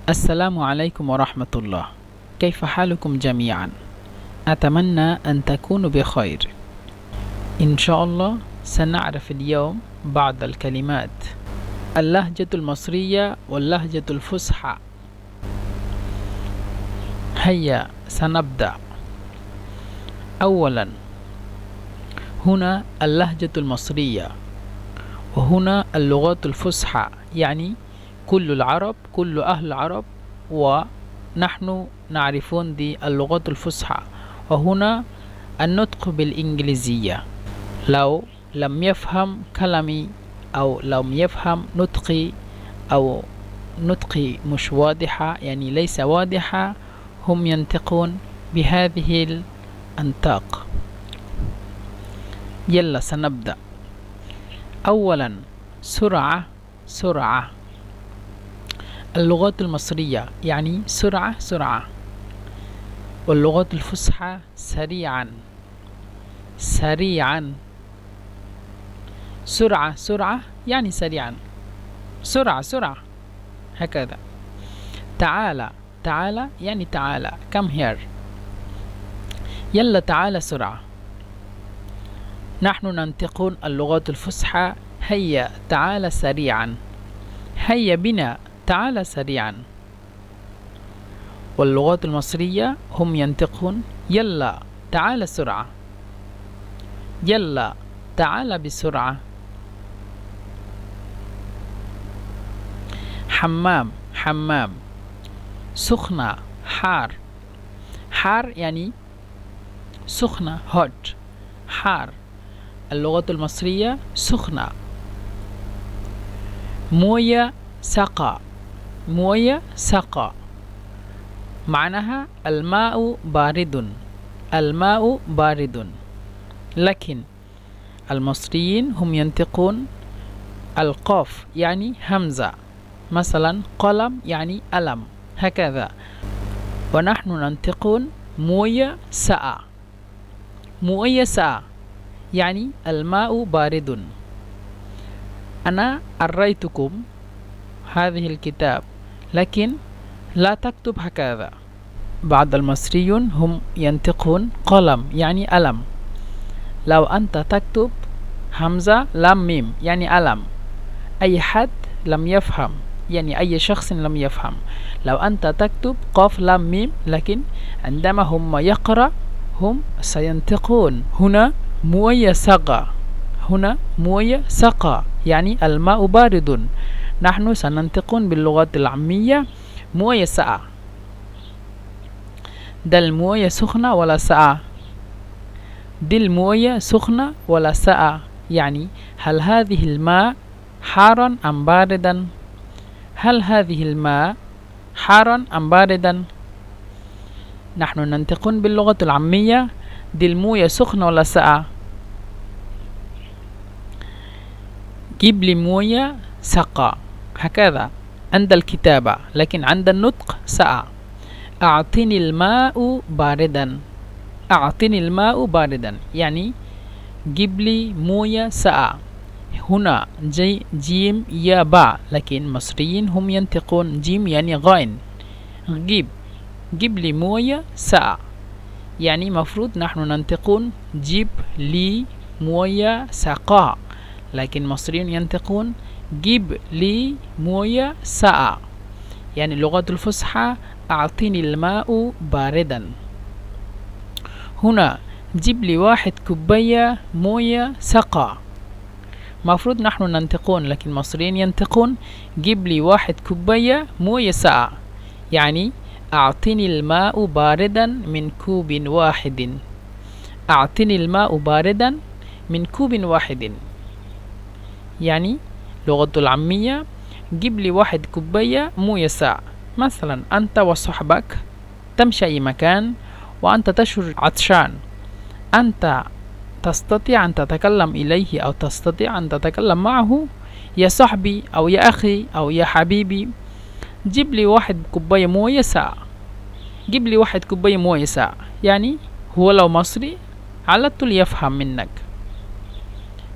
السلام عليكم ورحمة الله. كيف حالكم جميعا؟ أتمنى أن تكونوا بخير. إن شاء الله سنعرف اليوم بعض الكلمات اللهجة المصرية واللهجة الفصحى. هيا سنبدأ. أولا، هنا اللهجة المصرية، وهنا اللغات الفصحى، يعني كل العرب، كل أهل العرب ونحن نعرفون دي اللغات الفصحى. وهنا النطق بالإنجليزية. لو لم يفهم كلامي أو لم يفهم نطقي أو نطقي مش واضحة، يعني ليس واضحة، هم ينطقون بهذه الأنطاق. يلا سنبدأ. أولا، سرعة سرعة. اللغات المصرية يعني سرعة سرعة، واللغات الفصحى سريعا سريعا. سرعة سرعة يعني سريعا، سرعة سرعة، هكذا. تعالى تعالى يعني تعالى، come here. يلا تعالى سرعة. نحن ننطقون اللغات الفصحى هيا تعالى سريعا، هيا بنا تعالى سريعا. واللغات المصرية هم ينطقون يلا تعالى سرعة، يلا تعالى بسرعة. حمام حمام. سخنة حار، حار يعني سخنة hot، حار. اللغات المصرية سخنة. موية سقى، موية سقى معناها الماء بارد، الماء بارد. لكن المصريين هم ينطقون القاف يعني همزة، مثلا قلم يعني ألم، هكذا. ونحن ننطقون موية سقى، موية سقى يعني الماء بارد. أنا أريتكم هذه الكتاب، لكن لا تكتب هكذا. بعض المصريون هم ينطقون قلم يعني ألم. لو أنت تكتب همزة لام ميم يعني ألم، أي حد لم يفهم، يعني أي شخص لم يفهم. لو أنت تكتب قاف لام ميم، لكن عندما هم يقرأ هم سينطقون هنا موية سقى، هنا موية سقى يعني الماء بارد. نحن سننطقون باللغات العامية موية سقى. ده الموية سخنة ولا سقى؟ دي الموية سخنة ولا سقى؟ يعني هل هذه الماء حارا أم باردا؟ هل هذه الماء حارا أم باردا؟ نحن ننطقون باللغة العامية دي الموية سخنة ولا سقى؟ جيب لي موية سقى، هكذا عند الكتابة، لكن عند النطق سقى. أعطني الماء باردا، أعطني الماء باردا يعني جيب لي موية سقى. هنا جيم يا باء، لكن المصريين هم ينطقون جيم يعني غين. جيب لي موية سقى، يعني مفروض نحن ننطقون جيب لي موية سقى، لكن المصريين ينطقون جيب لي موية سقى. يعني اللغات الفصحى أعطيني الماء باردا. هنا جيب لي 1 كوباية موية سقى، مفروض نحن ننطقون، لكن المصريين ينطقون جيب لي 1 كوباية موية سقى، يعني أعطني الماء باردا من كوب واحد، أعطني الماء باردا من كوب واحد. يعني لغة العامية جيب لي 1 كوباية موية سقى. مثلا أنت وصحبك تمشي أي مكان وأنت تشعر عطشان، أنت تستطيع أن تتكلم إليه أو تستطيع أن تتكلم معه يا صاحبي أو يا أخي أو يا حبيبي جيب لي 1 كوباية موية سقى، جيب لي 1 كوباية موية سقى. يعني هو لو مصري على طول يفهم منك.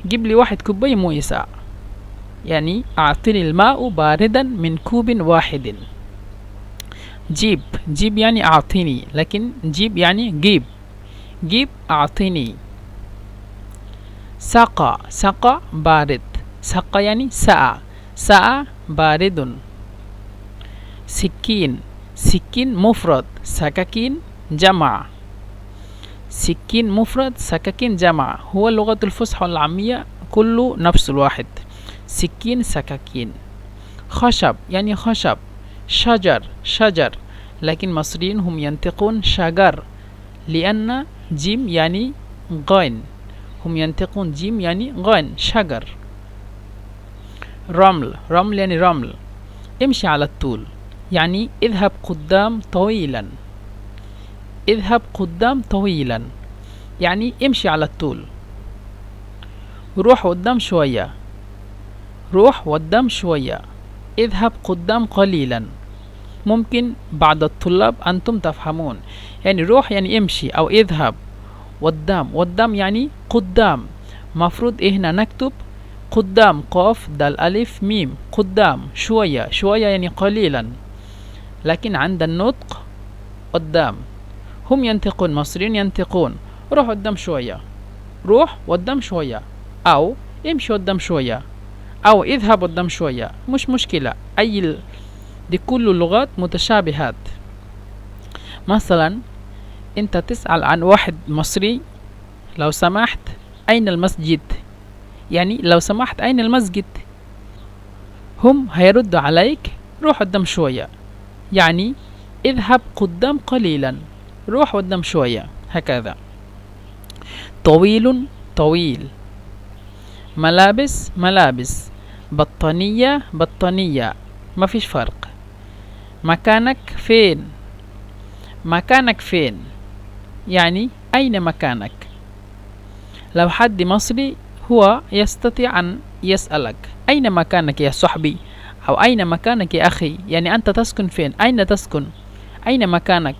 جيب لي 1 كوباية موية سقى يعني أعطني الماء باردا من كوب واحد. جيب، جيب يعني أعطيني، لكن جيب يعني جيب، جيب أعطيني. سقى، سقى بارد، سقى يعني سقى، سقى بارد. سكين، سكين مفرد، سكاكين جمع، سكين مفرد سكاكين جمع. هو اللغة الفصحى العامية كله نفس الواحد، سكين سكاكين. خشب يعني خشب، شجر شجر، لكن المصريين هم ينطقون شجر لأن جيم يعني غين، هم ينطقون جيم يعني غين، شجر. رمل، رمل يعني رمل. امشي على الطول يعني اذهب قدام طويلا، اذهب قدام طويلا يعني امشي على الطول. روح قدام شوية، روح قدام شوية، اذهب قدام قليلا. ممكن بعض الطلاب أنتم تفهمون، يعني روح يعني امشي أو اذهب، قدام، قدام يعني قدام. مفروض هنا نكتب قدام قاف دال ألف ميم، قدام. شوية، شوية يعني قليلا، لكن عند النطق قدام. هم ينطقون، مصريين ينطقون روح قدام شوية، روح قدام شوية، أو امشي قدام شوية، أو اذهب قدام شوية، مش مشكلة. دي كل اللغات متشابهات. مثلا انت تسأل عن واحد مصري لو سمحت أين المسجد، يعني لو سمحت أين المسجد، هم هيردوا عليك روح قدام شوية، يعني اذهب قدام قليلا، روح قدام شوية، هكذا. طويل طويل. ملابس ملابس. بطانية بطانية، ما فيش فرق. مكانك فين، مكانك فين يعني أين مكانك. لو حد مصري هو يستطيع أن يسألك أين مكانك يا صاحبي، أو أين مكانك يا أخي، يعني أنت تسكن فين، أين تسكن، أين مكانك.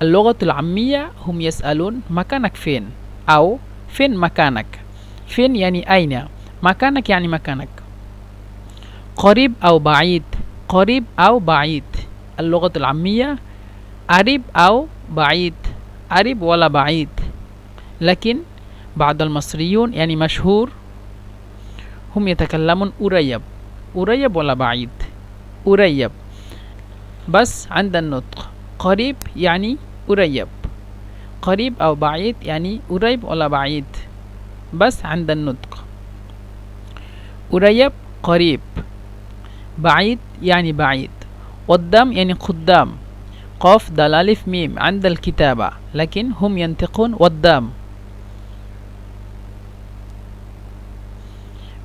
اللغة العامية هم يسألون مكانك فين، أو فين مكانك. فين يعني أين، مكانك يعني مكانك. قريب أو بعيد، قريب أو بعيد. اللغة العامية قريب أو بعيد، قريب ولا بعيد. لكن بعض المصريون يعني مشهور هم يتكلمون قريب، قريب ولا بعيد، قريب. بس عند النطق قريب يعني قريب، قريب أو بعيد يعني قريب ولا بعيد، بس عند النطق. قريب قريب، بعيد يعني بعيد، قدام يعني قدام. قاف دال ألف ميم عند الكتابة، لكن هم ينطقون قدام.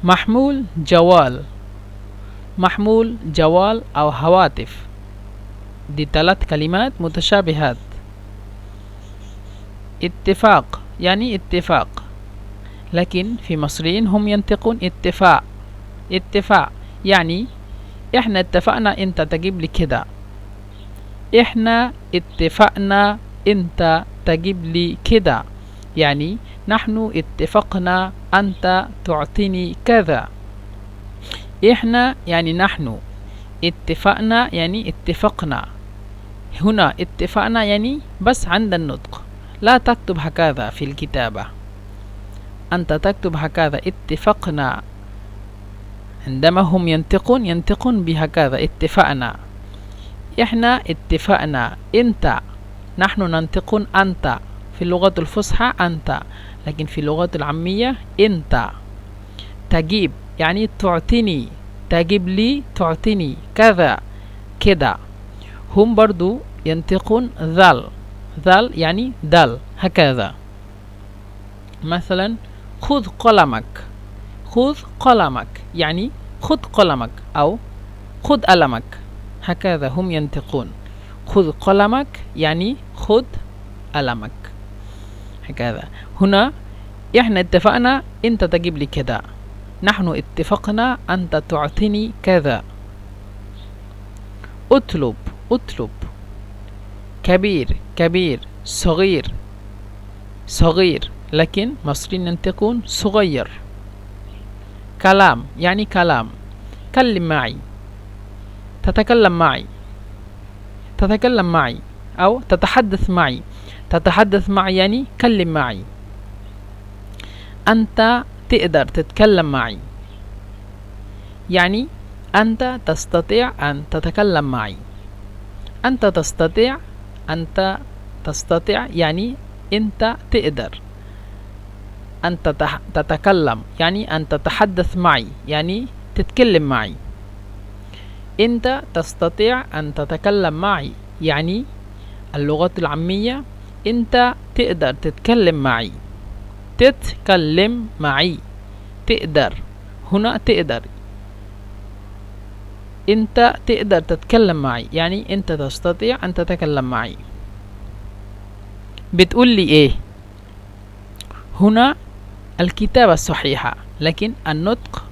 محمول جوال، محمول جوال أو هواتف، دي 3 كلمات متشابهات. اتفاق يعني اتفاق، لكن في مصريين هم ينطقون اتفاق، اتفاق يعني احنا اتفقنا انت تجيب لي كده، احنا اتفقنا انت تجيب لي كده، يعني نحن اتفقنا أنت تعطيني كذا. إحنا يعني نحن، اتفقنا يعني اتفقنا. هنا اتفقنا يعني بس عند النطق، لا تكتب هكذا في الكتابة، أنت تكتب هكذا اتفقنا. عندما هم ينطقون بهكذا اتفقنا. إحنا اتفقنا انت، نحن ننطقون أنت في اللغة الفصحى أنت، لكن في اللغة العامية انت. تجيب يعني تعطيني، تجيب لي تعطيني كذا كده. هم برضو ينطقون ذل، ذل يعني دل، هكذا. مثلا خذ قلمك، خذ قلمك يعني خذ قلمك أو خذ قلمك، هكذا هم ينطقون. خذ قلمك يعني خذ قلمك، هكذا. هنا احنا اتفقنا انت تجيب لي كذا، نحن اتفقنا انت تعطيني كذا. اطلب، اطلب. كبير كبير، صغير صغير، لكن مصريين ينطقون صغير. كلام يعني كلام، كلم معي، تتكلم معي. تتكلم معي أو تتحدث معي. تتحدث معي يعني كلم معي. أنت تقدر تتكلم معي، يعني أنت تستطيع أن تتكلم معي. أنت تستطيع، أنت تستطيع يعني أنت تقدر. أنت تتكلم يعني أن تتحدث معي، يعني تتكلم معي. أنت تستطيع أن تتكلم معي، يعني اللغة العامية أنت تقدر تتكلم معي. تتكلم معي، تقدر، هنا تقدر. أنت تقدر تتكلم معي يعني أنت تستطيع أن تتكلم معي. بتقول لي إيه؟ هنا الكتابة الصحيحة لكن النطق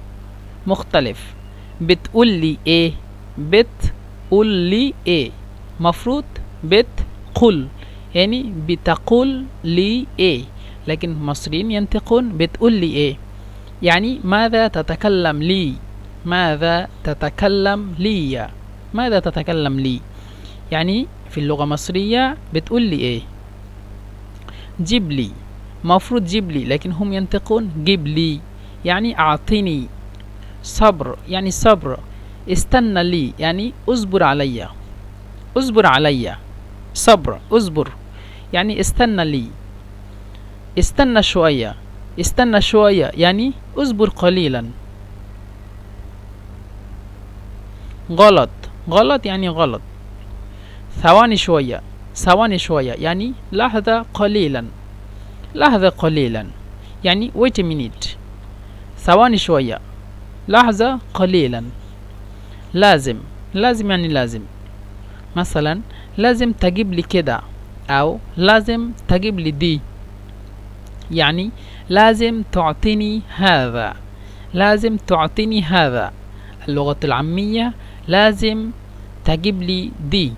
مختلف. بتقول لي إيه؟ بتقول لي إيه؟ مفروض بتقول، يعني بتقول لي إيه، لكن المصريين ينطقون بتقول لي إيه، يعني ماذا تتكلم لي؟ ماذا تتكلم لي؟ ماذا تتكلم لي؟ يعني في اللغة المصرية بتقول لي إيه؟ جيب لي، مفروض جيب لي، لكن هم ينطقون جيب لي، يعني أعطيني. صبر يعني صبر. استنى لي يعني اصبر علي، اصبر علي. صبر، اصبر يعني استنى لي. استنى شوية، استنى شوية يعني اصبر قليلا. غلط، غلط يعني غلط. ثواني شوية، ثواني شوية يعني لحظة قليلا، لحظة قليلا يعني wait a minute. ثواني شوية، لحظة قليلا. لازم، لازم يعني لازم. مثلا لازم تجيب لي كده، أو لازم تجيب لي دي، يعني لازم تعطيني هذا، لازم تعطيني هذا. اللغة العامية لازم تجيب لي دي.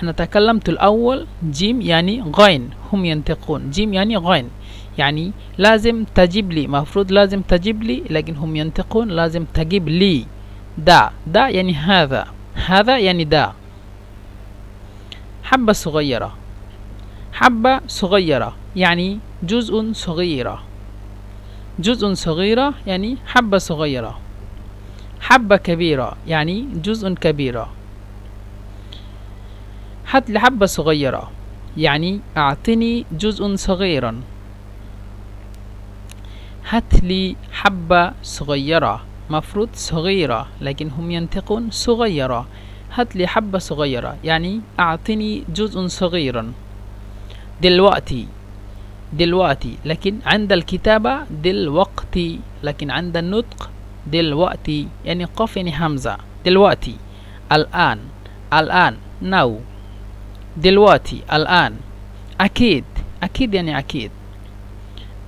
أنا تكلمت الأول جيم يعني غين، هم ينطقون جيم يعني غين، يعني لازم تجيب لي، مفروض لازم تجيب لي، لكن هم ينطقون لازم تجيب لي. دا، دا يعني هذا، هذا يعني دا. حبة صغيرة، حبة صغيرة يعني جزء صغيرة، جزء صغيرة يعني حبة صغيرة. حبة كبيرة يعني جزء كبيرة. هات لي حبة صغيرة يعني أعطني جزء صغيرا. هات لي حبة صغيرة، مفروض صغيرة، لكن هم ينطقون صغيرة. هات لي حبة صغيرة يعني أعطني جزء صغيرا. دلوقتي، دلوقتي، لكن عند الكتابة دلوقتي، لكن عند النطق دلوقتي، يعني قاف يعني همزة. دلوقتي، الآن، الآن now. دلوقتي، الآن. أكيد، أكيد يعني أكيد.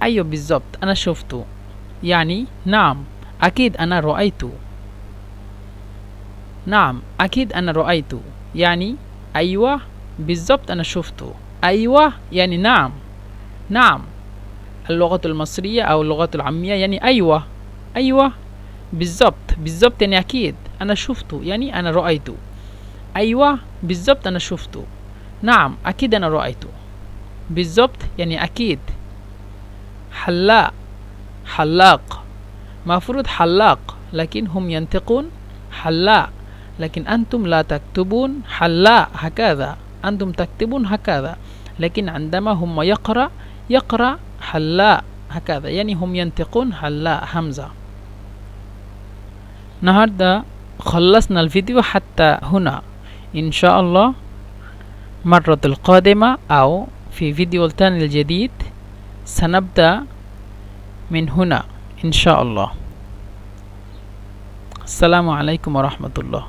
أيوة بالضبط أنا شفته، يعني نعم أكيد أنا رأيته. نعم أكيد أنا رأيته، يعني أيوة بالضبط أنا شفته. أيوة يعني نعم، نعم. اللغة المصرية أو اللغة العامية يعني أيوة، أيوة بالضبط، بالضبط يعني أكيد. أنا شفته يعني أنا رأيته. أيوة بالضبط أنا شفته. نعم أكيد أنا رأيته. بالضبط يعني أكيد. حلاق، حلاق، مفروض حلاق، لكن هم ينطقون حلاق، لكن أنتم لا تكتبون حلاق هكذا، أنتم تكتبون هكذا، لكن عندما هم يقرأ حلاق هكذا، يعني هم ينطقون حلاق همزة. النهاردة خلصنا الفيديو حتى هنا. إن شاء الله مرة القادمة أو في فيديو الثاني الجديد سنبدأ من هنا إن شاء الله. السلام عليكم ورحمة الله.